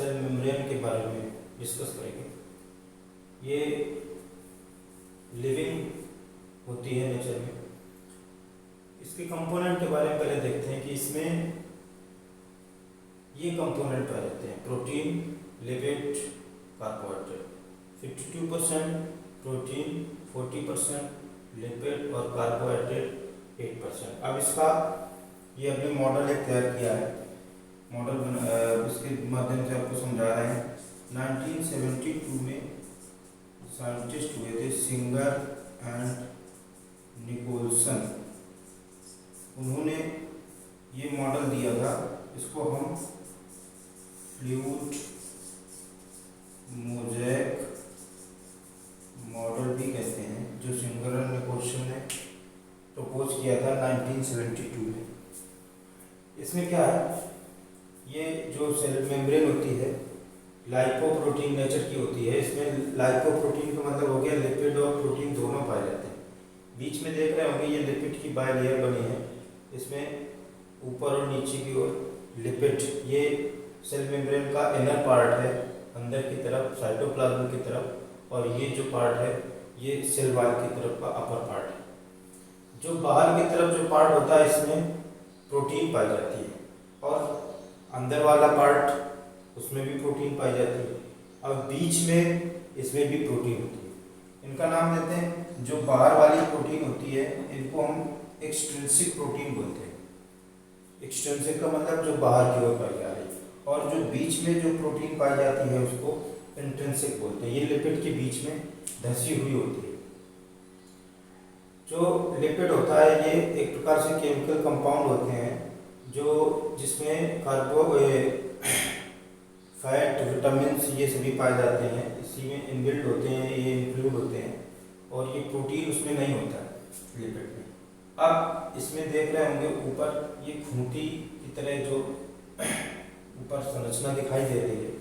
Cell membrane के बारे में डिस्कस करेंगे। ये लिविंग होती है नेचर में। इसके कंपोनेंट के बारे में पहले देखते हैं कि इसमें ये कंपोनेंट पाए जाते हैं: protein, lipid, carbohydrate. 52% protein, 40% lipid और कार्बोहाइड्रेट 8%। अब इसका ये अपने मॉडल एक तैयार किया है, मॉडल उसके माध्यम से आपको समझा रहे हैं। 1972 में साइंटिस्ट हुए थे सिंगर एंड निकोलसन। उन्होंने ये मॉडल दिया था, इसको हम फ्लूइड मोज़ेक मॉडल भी कहते हैं, जो सिंगर एंड निकोलसन ने प्रपोज किया था 1972 में। इसमें क्या है, ये जो सेल मेम्ब्रेन होती है लाइपोप्रोटीन नेचर की होती है। इसमें लाइपोप्रोटीन का मतलब हो गया लिपिड और प्रोटीन दोनों पाए जाते हैं। बीच में देख रहे होंगे ये लिपिड की बाय लेयर बनी है, इसमें ऊपर और नीचे की ओर लिपिड। ये सेल मेम्ब्रेन का इनर पार्ट है, अंदर की तरफ साइटोप्लाज्म की तरफ, और ये जो पार्ट है ये सेल वॉल की तरफ का अपर पार्ट है। जो बाहर की तरफ जो पार्ट होता है इसमें प्रोटीन पाई जाती है, और अंदर वाला पार्ट उसमें भी प्रोटीन पाई जाती है, और बीच में इसमें भी प्रोटीन होती है। इनका नाम देते हैं, जो बाहर वाली प्रोटीन होती है इनको हम एक्सट्रिंसिक प्रोटीन बोलते हैं। एक्सट्रिंसिक का मतलब जो बाहर की ओर पाई जा रही है, और जो बीच में जो प्रोटीन पाई जाती है उसको इंट्रिंसिक बोलते हैं। ये लिपिड के बीच में धंसी हुई होती है। जो लिपिड होता है ये एक प्रकार से केमिकल कंपाउंड होते हैं, जो जिसमें फैट, विटामिन ये सभी पाए जाते हैं। इसी में इनबिल्ड होते हैं, ये इंक्लूड होते हैं, और ये प्रोटीन उसमें नहीं होता है लिपिड में। अब इसमें देख रहे होंगे ऊपर ये खूंटी की तरह जो ऊपर संरचना दिखाई दे रही है,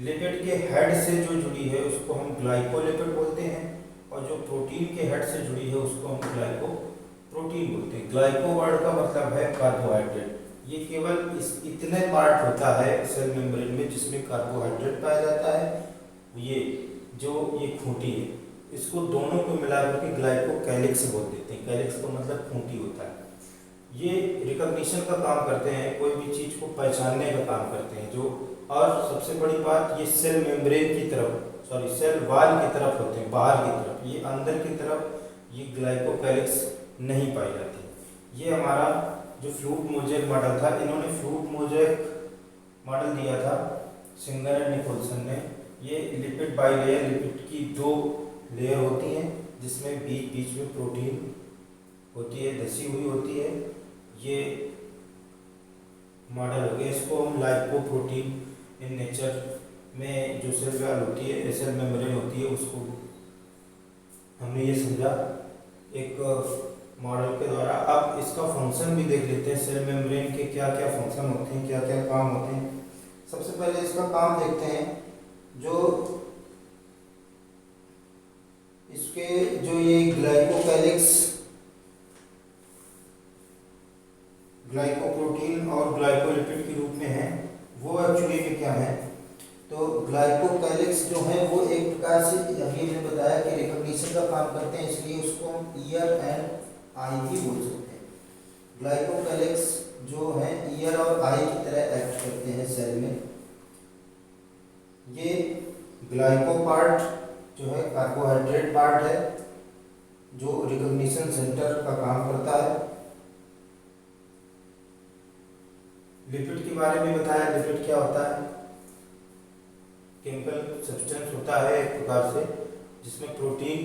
लिपिड के हेड से जो जुड़ी है उसको हम ग्लाइकोलिपिड बोलते हैं, और जो प्रोटीन के हेड से जुड़ी है उसको हम ग्लाइकोप्रोटीन बोलते हैं। ग्लाइको वर्ड का मतलब है कार्बोहाइड्रेट। ये केवल इतने पार्ट होता है सेल मेम्ब्रेन में जिसमें कार्बोहाइड्रेट पाया जाता है। ये खूंटी है, इसको दोनों को मिलाकर के ग्लाइकोकैलिक्स बोल देते हैं। कैलिक्स का मतलब खूंटी होता है। ये रिकॉग्निशन का काम करते हैं, कोई भी चीज़ को पहचानने का काम करते हैं। और सबसे बड़ी बात, ये सेल मेम्ब्रेन की तरफ, सेल वॉल की तरफ होते हैं, बाहर की तरफ। ये अंदर की तरफ ये ग्लाइकोकैलिक्स नहीं पाई जाती। ये हमारा जो फ्लूइड मोज़ेक मॉडल था, इन्होंने फ्लूइड मोज़ेक मॉडल दिया था सिंगर एंड निकोलसन ने। ये लिपिड बाई लेयर, लिपिड की 2 लेयर होती हैं, जिसमें बीच बीच में प्रोटीन होती है, धसी हुई होती है। ये मॉडल हो गया। इसको हम लाइपोप्रोटीन इन नेचर में जो सेल वॉल होती है, सेल मेम्ब्रेन होती है, उसको हमने ये समझा एक मॉडल के द्वारा। अब इसका फंक्शन भी देख लेते हैं, सेल मेम्ब्रेन के क्या क्या फंक्शन होते हैं, क्या क्या काम होते हैं। सबसे पहले इसका काम देखते हैं। जो इसके जो ये ग्लाइकोकैलिक्स, ग्लाइकोप्रोटीन और ग्लाइकोलिपिड के रूप में है, वो एक्चुअली में क्या है, तो ग्लाइकोकैलिक्स जो है वो एक प्रकार से अभी मैंने बताया कि रिकॉग्निशन का काम करते हैं, इसलिए उसको हम ईयर एंड आई भी बोल सकते हैं। ग्लाइकोकैलिक्स जो है ईयर और आई की तरह एक्ट करते हैं सेल में। ये ग्लाइको पार्ट जो है कार्बोहाइड्रेट पार्ट है, जो रिकॉग्निशन सेंटर का काम करता है। लिपिड के बारे में बताया, लिपिड क्या होता है, केमिकल सब्सटेंस होता है एक प्रकार से, जिसमें प्रोटीन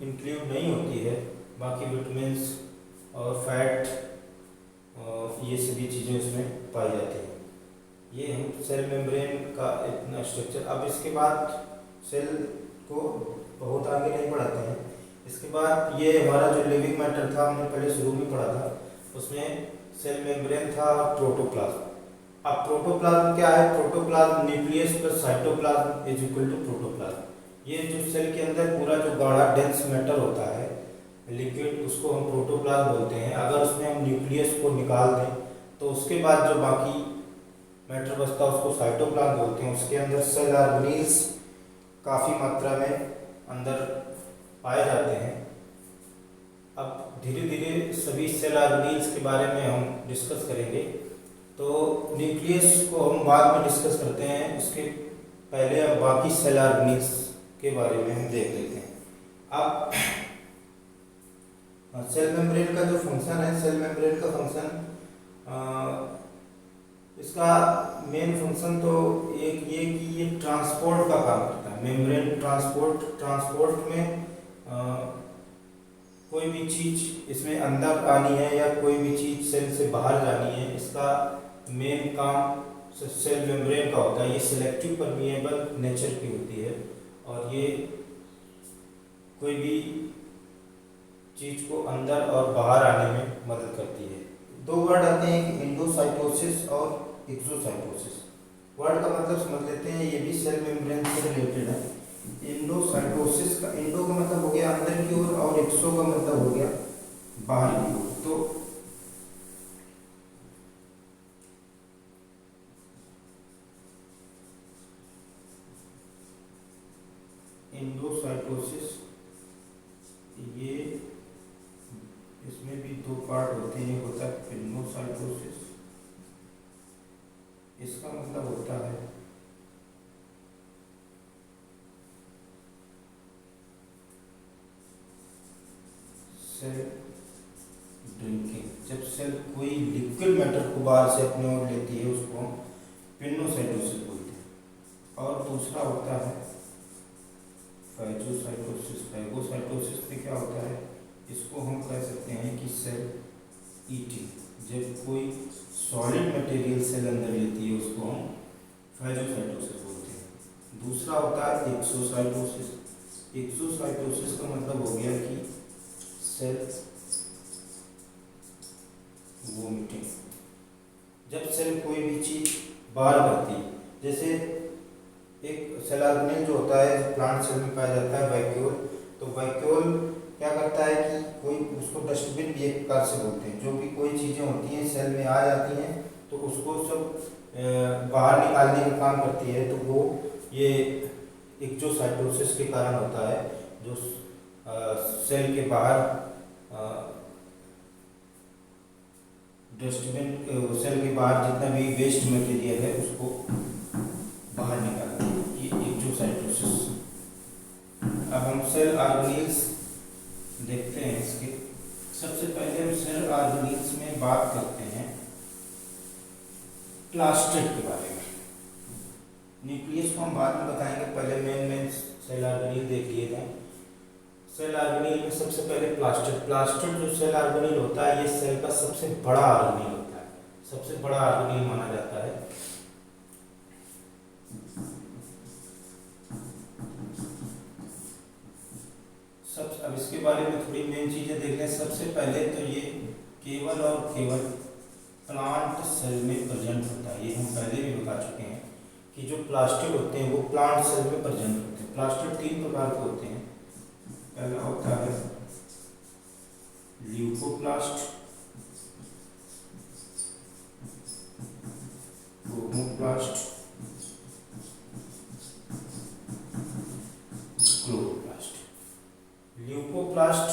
इंक्लूड नहीं होती है, बाकी विटामिन्स और फैट और ये सभी चीज़ें उसमें पाई जाती हैं। ये हम सेल मेम्ब्रेन का इतना स्ट्रक्चर। अब इसके बाद सेल को बहुत आगे नहीं बढ़ाते हैं। इसके बाद ये हमारा जो लिविंग मैटर था, हमने पहले शुरू में पढ़ा था, उसमें सेल मेम्ब्रेन था और प्रोटोप्लाज्म। अब प्रोटोप्लाज्म क्या है, protoplasm nucleus plus cytoplasm is equal to protoplasm. ये जो सेल के अंदर पूरा जो गाढ़ा डेंस मैटर होता है लिक्विड, उसको हम प्रोटोप्लाज्म बोलते हैं। अगर उसमें हम न्यूक्लियस को निकाल दें तो उसके बाद जो बाकी मैटर बचता है उसको साइटोप्लाज्म बोलते हैं। उसके अंदर सेल ऑर्गेनील्स काफ़ी मात्रा में अंदर पाए जाते हैं। अब धीरे धीरे सभी सेल ऑर्गेनील्स के बारे में हम डिस्कस करेंगे। तो न्यूक्लियस को हम बाद में डिस्कस करते हैं, उसके पहले अब बाकी सेल ऑर्गेनील्स के बारे में हम देख लेते हैं। अब सेल मेम्ब्रेन का जो फंक्शन है, सेल मेम्ब्रेन का फंक्शन इसका मेन फंक्शन तो एक ये कि ये ट्रांसपोर्ट का काम करता है। मेम्ब्रेन ट्रांसपोर्ट में कोई भी चीज़ इसमें अंदर आनी है या कोई भी चीज़ सेल से बाहर जानी है, इसका मेन काम सेल मेम्ब्रेन का होता है। ये सिलेक्टिव परमिएबल नेचर की होती है और ये कोई भी चीज़ को अंदर और बाहर आने में मदद करती है। दो वर्ड आते हैं कि एंडोसाइटोसिस और एक्सोसाइटोसिस। वर्ड का मतलब समझ लेते हैं, ये भी सेल मेम्ब्रेन से रिलेटेड है। एंडोसाइटोसिस का एंडो का मतलब हो गया अंदर की ओर और एक्सो का मतलब हो गया बाहर की ओर। तो एंडोसाइटोसिस ये इसमें भी दो पार्ट होते हैं। एक होता है पिनोसाइटोसिस, इसका मतलब होता है सेल ड्रिंकिंग। जब सेल कोई लिक्विड मैटर को बाहर से अपने ओर लेती है उसको हम पिनोसाइटोसिस बोलते हैं। और दूसरा होता है फाइगोसाइटोसिस। फाइगोसाइटोसिस में क्या होता है, इसको हम कह सकते हैं कि सेल ईटिंग। जब कोई सॉलिड मटेरियल सेल अंदर लेती है उसको हम फाइगोसाइटोसिस बोलते हैं। दूसरा होता है एक्सोसाइटोसिस। एक्सोसाइटोसिस का मतलब हो गया कि सेल वोमिटिंग। जब सेल कोई भी चीज़ बाहर करती है, जैसे एक सेल ऑर्गेनेल जो होता है प्लांट सेल में पाया जाता है वैक्यूल। तो वैक्यूल क्या करता है कि कोई उसको डस्टबिन भी एक प्रकार से बोलते हैं। जो भी कोई चीज़ें होती हैं सेल में आ जाती हैं तो उसको सब बाहर निकालने का काम करती है। तो वो ये एक्सोसाइटोसिस के कारण होता है, जो सेल के बाहर डस्टबिन सेल के बाहर जितना भी वेस्ट मटेरियल है उसको बाहर निकालती है, ये एक्सोसाइटोसिस। अब हम सेल ऑर्गेनील्स देखते हैं इसके। सबसे पहले हम सेल ऑर्गेनील्स में बात करते हैं प्लास्टिड के बारे में। न्यूक्लियस को हम बाद में बताएंगे, पहले मेन सेल ऑर्गेनील देख लिए थे। सेल ऑर्गेनील में सबसे पहले प्लास्टिड जो सेल ऑर्गेनील होता है, ये सेल का सबसे बड़ा ऑर्गेनील होता है, सबसे बड़ा ऑर्गेनील माना जाता है। अब इसके बारे में थोड़ी मेन चीजें देख लें। सबसे पहले तो ये केवल और केवल प्लांट सेल में प्रेजेंट होता है। ये हम पहले भी बता चुके हैं कि जो प्लास्टिड होते हैं वो प्लांट सेल में प्रेजेंट होते हैं। प्लास्टिड तीन प्रकार के होते हैं। पहला होता है leucoplast, chromoplast, chloroplast. Leucoplast,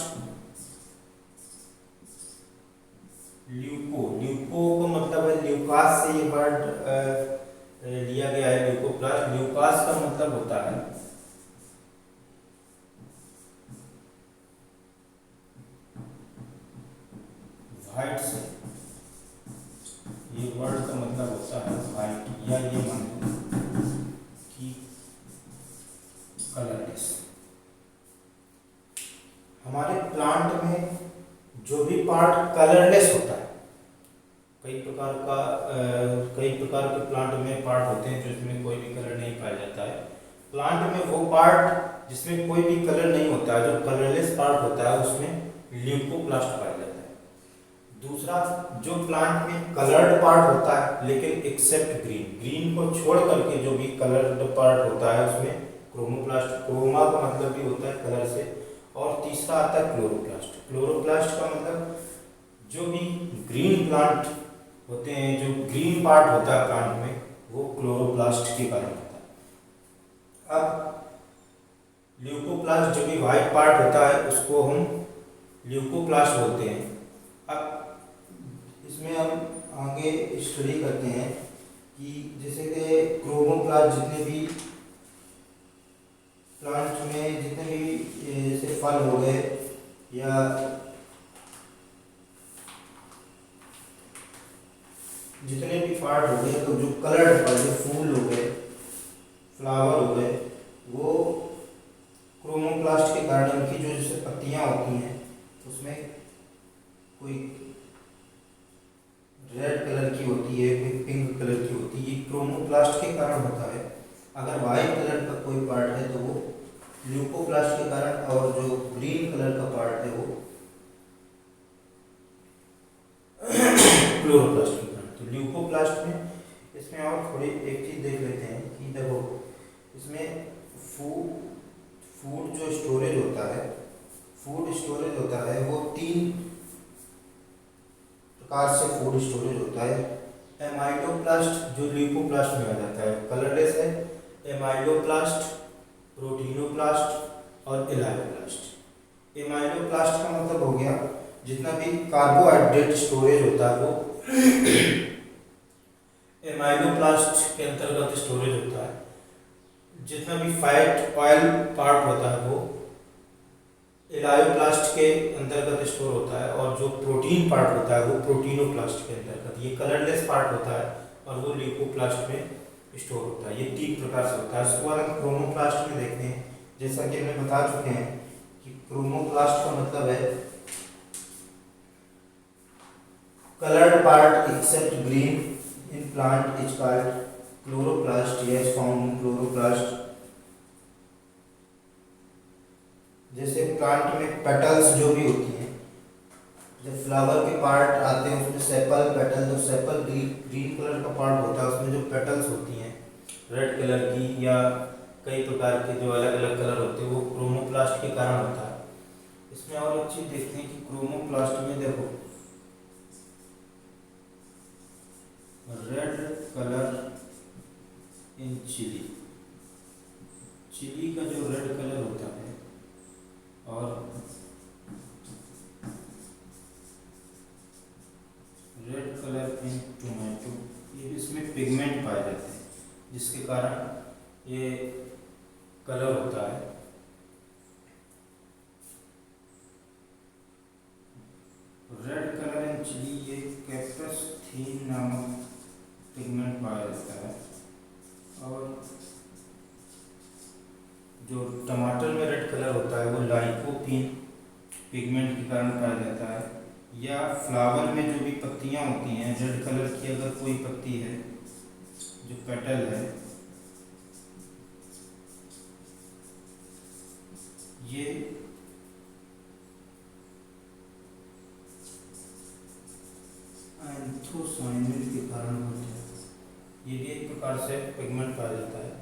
leuco का मतलब है ल्यूकास से ये वर्ड लिया गया है। ल्यूकोप्लास्ट, ल्यूकास का मतलब होता है व्हाइट से। ये वर्ड का मतलब होता है व्हाइट, या ये मान लो कि कलरलेस। हमारे प्लांट में जो भी पार्ट कलरलेस होता है, कई प्रकार के प्लांट में पार्ट होते हैं जिसमें कोई भी कलर नहीं पाया जाता है। प्लांट में वो पार्ट जिसमें कोई भी कलर नहीं होता है, जो कलरलेस पार्ट होता है, उसमें ल्यूकोप्लास्ट पाया जाता है। दूसरा, जो प्लांट में कलर्ड पार्ट होता है लेकिन एक्सेप्ट ग्रीन को छोड़ करके जो भी कलर्ड पार्ट होता है उसमें क्रोमोप्लास्ट। क्रोमा का मतलब भी होता है कलर से। और तीसरा आता है क्लोरोप्लास्ट। क्लोरोप्लास्ट का मतलब जो भी ग्रीन प्लांट होते हैं, जो ग्रीन पार्ट होता है प्लांट में, वो क्लोरोप्लास्ट के कारण होता है। अब ल्यूकोप्लास्ट जो भी वाइट पार्ट होता है उसको हम ल्यूकोप्लास्ट बोलते हैं। अब इसमें हम आगे स्टडी करते हैं कि जैसे कि क्रोमोप्लास्ट जितने भी प्लांट में जितने भी जैसे फल हो गए या जितने भी पार्ट हो गए, तो जो कलर्ड पार्ट, जो फूल हो गए, फ्लावर हो गए, वो क्रोमोप्लास्ट के कारण उनकी जो जैसे पत्तियां होती हैं उसमें कोई रेड कलर की होती है, कोई पिंक कलर की होती है, ये क्रोमोप्लास्ट के कारण होता है। अगर वाइट कलर का कोई पार्ट है तो वो ल्यूकोप्लास्ट के कारण, और जो ग्रीन कलर का पार्ट है वो क्लोरोप्लास्ट के कारण। तो ल्यूकोप्लास्ट में इसमें और थोड़ी एक चीज़ देख लेते हैं कि देखो इसमें फूड जो स्टोरेज होता है, फूड स्टोरेज होता है वो 3 प्रकार से फूड स्टोरेज होता है। एमाइलोप्लास्ट जो ल्यूकोप्लास्ट में आ जाता है, कलरलेस है, एमाइलोप्लास्ट, प्रोटीनोप्लास्ट और एलायोप्लास्ट। एमाइलोप्लास्ट का मतलब हो गया जितना भी कार्बोहाइड्रेट स्टोरेज होता है वो एमाइलोप्लास्ट के अंतर्गत स्टोरेज होता है। जितना भी फैट ऑयल पार्ट होता है वो एलायोप्लास्ट के अंतर्गत स्टोर होता है, और जो प्रोटीन पार्ट होता है वो प्रोटीनोप्लास्ट के अंतर्गत, ये कलरलेस पार्ट होता है और वो ल्यूकोप्लास्ट में स्टोर होता है। ये 3 प्रकार से होता है। उसके बाद हम क्रोमोप्लास्ट में देखते हैं, जैसा कि हमने बता चुके हैं कि क्रोमोप्लास्ट का मतलब है colored part except green in plant is called chloroplast. Yes, found in chloroplast. जैसे प्लांट में पेटल्स जो भी होती हैं, जब फ्लावर के पार्ट आते हैं उसमें सेपल पेटल, जो सेपल ग्रीन कलर का पार्ट होता है उसमें जो पेटल्स होती हैं रेड कलर की या कई प्रकार के जो अलग अलग कलर होते हैं वो क्रोमोप्लास्ट के कारण होता है। इसमें और एक चीज देखते हैं कि क्रोमोप्लास्ट में देखो red colour in chilli, chilli का जो रेड कलर होता है और रेड कलर इन टोमेटो, ये इसमें पिगमेंट पाए जाते हैं जिसके कारण ये कलर होता है। रेड कलर इन चिली ये कैप्साइसिन नामक पिगमेंट पाया जाता है, और जो टमाटर में रेड कलर होता है वो लाइकोपीन पिगमेंट के कारण पाया जाता है। या फ्लावर में जो भी पत्तियां होती हैं रेड कलर की, अगर कोई पत्ती है जो पेटल है, ये एंथोसाइनिन के कारण होता है। ये भी एक प्रकार से पिगमेंट पाया जाता है।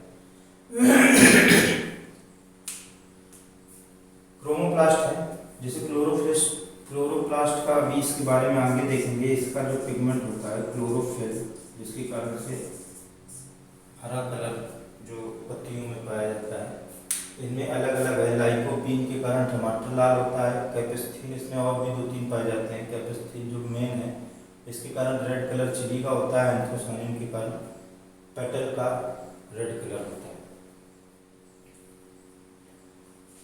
क्रोमोप्लास्ट है, जैसे क्लोरोप्लास्ट का भी इसके बारे में आगे देखेंगे। इसका जो पिगमेंट होता है क्लोरोफिल, जिसके कारण से हरा कलर जो पत्तियों में पाया जाता है, इनमें अलग अलग है। लाइकोपीन के कारण टमाटर लाल होता है, कैप्साइसिन इसमें और भी 2-3 पाए जाते हैं। कैप्साइसिन जो मेन है इसके कारण रेड कलर चिली का होता है, एंथोसाइनिन के कारण पेटल का रेड कलर होता है।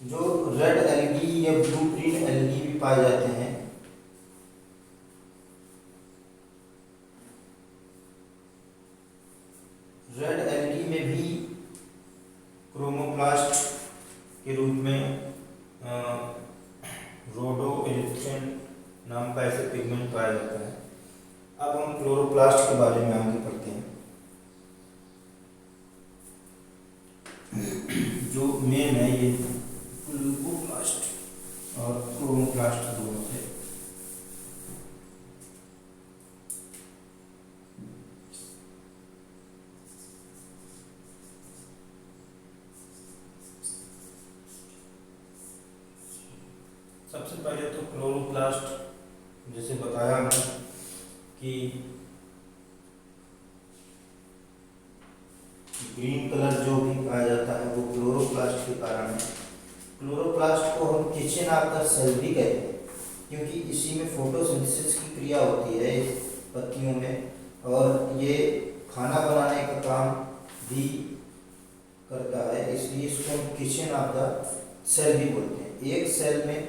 जो रेड एल्गी या ब्लू ग्रीन एल्गी भी पाए जाते हैं, रेड एल्गी में भी क्रोमोप्लास्ट के रूप में रोडोइरिथ्रिन नाम का ऐसे पिगमेंट पाया जाता है। अब हम क्लोरोप्लास्ट के बारे में आगे पढ़ते हैं। जो मेन है ये ल्यूकोप्लास्ट और क्रोमोप्लास्ट दोनों थे। सबसे पहले तो क्लोरोप्लास्ट, जैसे बताया मैं कि ग्रीन कलर जो भी पाया जाता है वो क्लोरोप्लास्ट के कारण है। क्लोरोप्लास्ट को हम किचन ऑफ द सेल भी कहते हैं, क्योंकि इसी में फोटोसिंथेसिस की क्रिया होती है इस पत्तियों में, और ये खाना बनाने का काम भी करता है, इसलिए इसको हम किचन ऑफ द सेल भी बोलते हैं। एक सेल में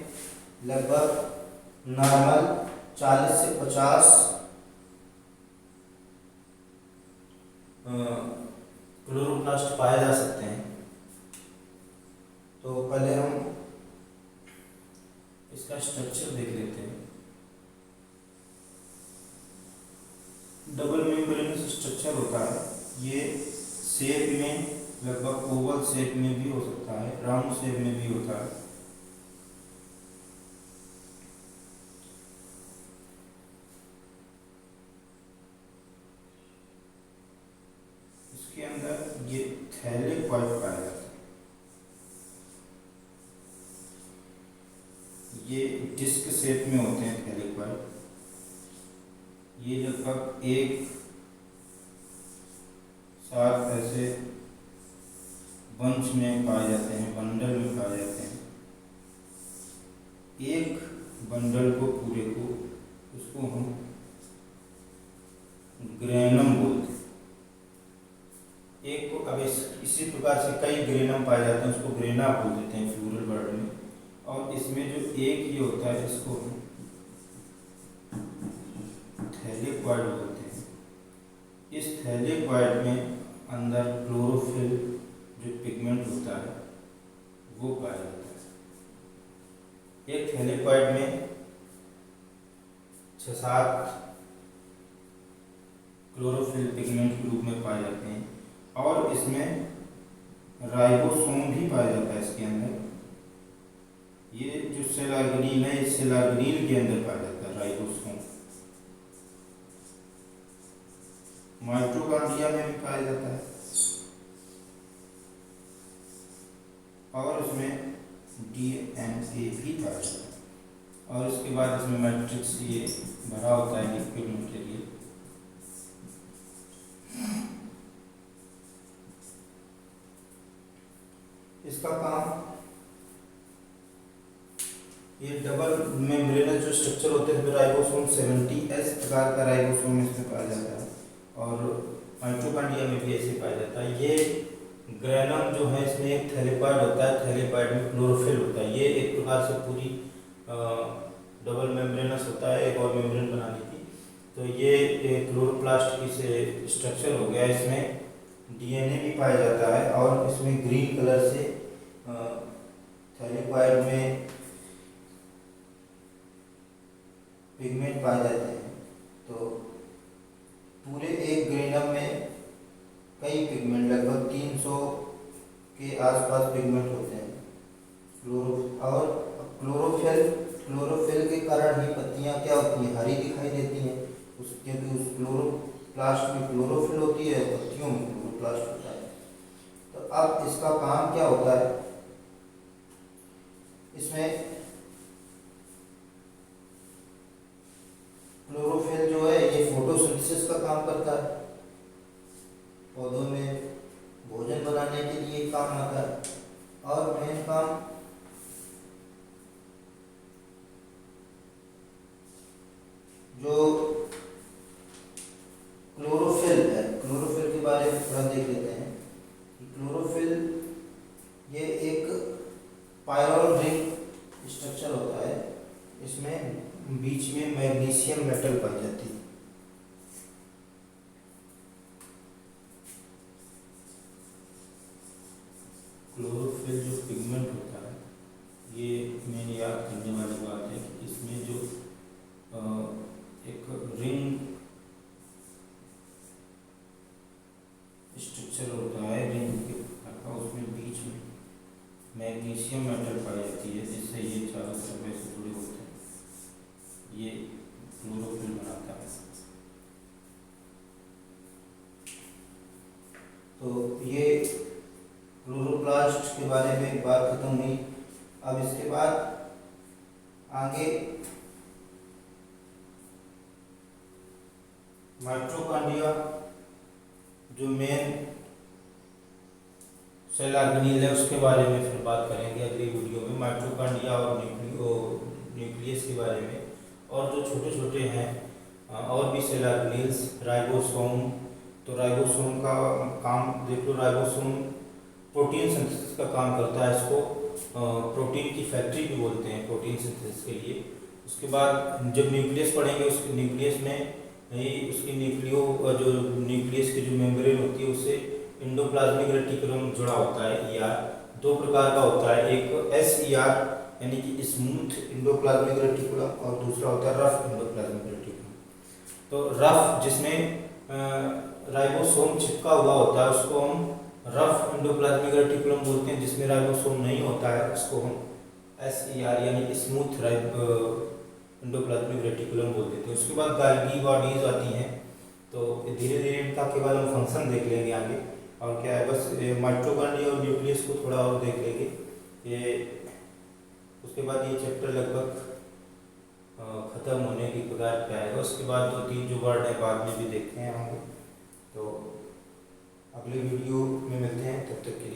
लगभग नॉर्मल 40 से 50 क्लोरोप्लास्ट पाए जा सकते हैं। तो पहले हम इसका स्ट्रक्चर देख लेते हैं। डबल मेम्ब्रेनस स्ट्रक्चर होता है, ये शेप में लगभग ओवल शेप में भी हो सकता है, राउंड शेप में भी होता है। इसके अंदर ये थैलेकॉइड पाया जाता है। ये डिस्क शेप में होते हैं थैलेकॉइड। ये लगभग एक साथ ऐसे बंच में पाए जाते हैं, बंडल में पाए जाते हैं। एक बंडल को पूरे को उसको हम ग्रेनम बोलते हैं। एक को अब इसी प्रकार से कई ग्रेनम पाए जाते हैं, उसको ग्रेना बोल देते हैं फ्लोरल वर्ड में। और इसमें जो एक ये होता है इसको हम थैलेकॉइड बोलते हैं। इस थैलेकॉइड में अंदर क्लोरोफिल जो पिगमेंट होता है वो पाया जाता है। एक थैलेकॉइड में 6-7 क्लोरोफिल पिगमेंट के रूप में पाए जाते हैं, और इसमें राइबोसोम भी पाया जाता है इसके अंदर। ये जो सेल ऑर्गेनील है, इस सेल ऑर्गेनील के अंदर पाया जाता है राइबोसोम। माइटोकॉन्ड्रिया में भी पाया जाता है, और इसमें डीएनए भी पाया जाता है। और इसके बाद इसमें मैट्रिक्स ये भरा होता है लिक्विड मटेरियल। इसका काम, ये डबल मेम्ब्रेनस जो स्ट्रक्चर होते हैं, राइबोसोम 70S प्रकार का राइबोसोम इसमें पाया जाता है, और माइटोकॉन्ड्रिया में भी ऐसे पाया जाता है। ये ग्रेनम जो है, इसमें एक थैलेकॉइड होता है, थैलेकॉइड में क्लोरोफिल होता है। ये एक प्रकार से पूरी डबल मेम्ब्रेनस होता है, एक और मेम्ब्रेन बनाने की। तो ये क्लोरोप्लास्ट की से स्ट्रक्चर हो गया। इसमें डीएनए भी पाया जाता है, और इसमें ग्रीन कलर से थैलेकॉइड में पिगमेंट पाए जाते हैं। तो पूरे एक ग्रेनम में कई पिगमेंट, लगभग 300 के आसपास पिगमेंट होते हैं। और क्लोरोफिल के कारण ही पत्तियां क्या होती हैं, हरी दिखाई देती हैं, क्योंकि उस क्लोरोप्लास्ट में क्लोरोफिल होती है, पत्तियों में क्लोरोप्लास्ट होता है। तो अब इसका काम क्या होता है, इसमें क्लोरोफिल जो है ये फोटोसिंथेसिस का काम करता है, पौधों में भोजन बनाने के लिए काम आता है। और मेन काम जो क्लोरोफिल है, क्लोरोफिल के बारे में थोड़ा देख लेते हैं कि क्लोरोफिल ये एक पायरोल रिंग स्ट्रक्चर होता है। इसमें बीच में मैग्नीशियम मेटल पाई जाती है। क्लोरोफिल जो पिगमेंट होता है, ये मैंने याद करने वाली बात है कि इसमें जो एक रिंग स्ट्रक्चर होता है रिंग के प्रकार का, उसमें बीच में मैग्नीशियम मेटल पाई जाती है, जिससे ये चारों तरफ ऐसे जुड़े होते हैं, ये क्लोरोफिल बनाता है। तो ये क्लोरोप्लास्ट के बारे में बात खत्म हुई। अब इसके बाद आगे माइटोकॉन्ड्रिया जो मेन सेल ऑर्गेनील है उसके बारे में फिर बात करेंगे अगली वीडियो में, माइटोकॉन्ड्रिया और न्यूक्लियस के बारे में। और जो छोटे छोटे हैं और भी सेल ऑर्गेनील्स, राइबोसोम। तो राइबोसोम का काम देख लो, राइबोसोम प्रोटीन सिंथेसिस का काम करता है, इसको प्रोटीन की फैक्ट्री भी बोलते हैं प्रोटीन सिंथेसिस के लिए। उसके बाद जब न्यूक्लियस पढ़ेंगे, उसके न्यूक्लियस में उसकी जो न्यूक्लियस की जो मेम्ब्रेन होती है उससे एंडोप्लाज्मिक रेटिकुलम जुड़ा होता है। ER दो प्रकार का होता है, एक SER यानी कि स्मूथ एंडोप्लाज्मिक रेटिकुलम, और दूसरा होता है रफ एंडोप्लाज्मिक रेटिकुलम। तो रफ जिसमें राइबोसोम चिपका हुआ होता है उसको हम रफ एंडोप्लाज्मिक रेटिकुलम बोलते हैं, जिसमें राइबोसोम नहीं होता है उसको हम SER यानी स्मूथ एंडोप्लाज्मिक रेटिकुलम बोल देते हैं। उसके बाद गाल्गी बॉडीज आती हैं, तो धीरे धीरे इनका केवल हम फंक्शन देख लेंगे आगे। और क्या है, बस माइटोकॉन्ड्रिया और न्यूक्लियस को थोड़ा और देख लेंगे ये। उसके बाद ये चैप्टर लगभग ख़त्म होने की कगार पे आएगा। उसके बाद 2-3 जो वर्ड है बाद में भी देखते हैं होंगे। तो अगले वीडियो में मिलते हैं, तब तक के लिए।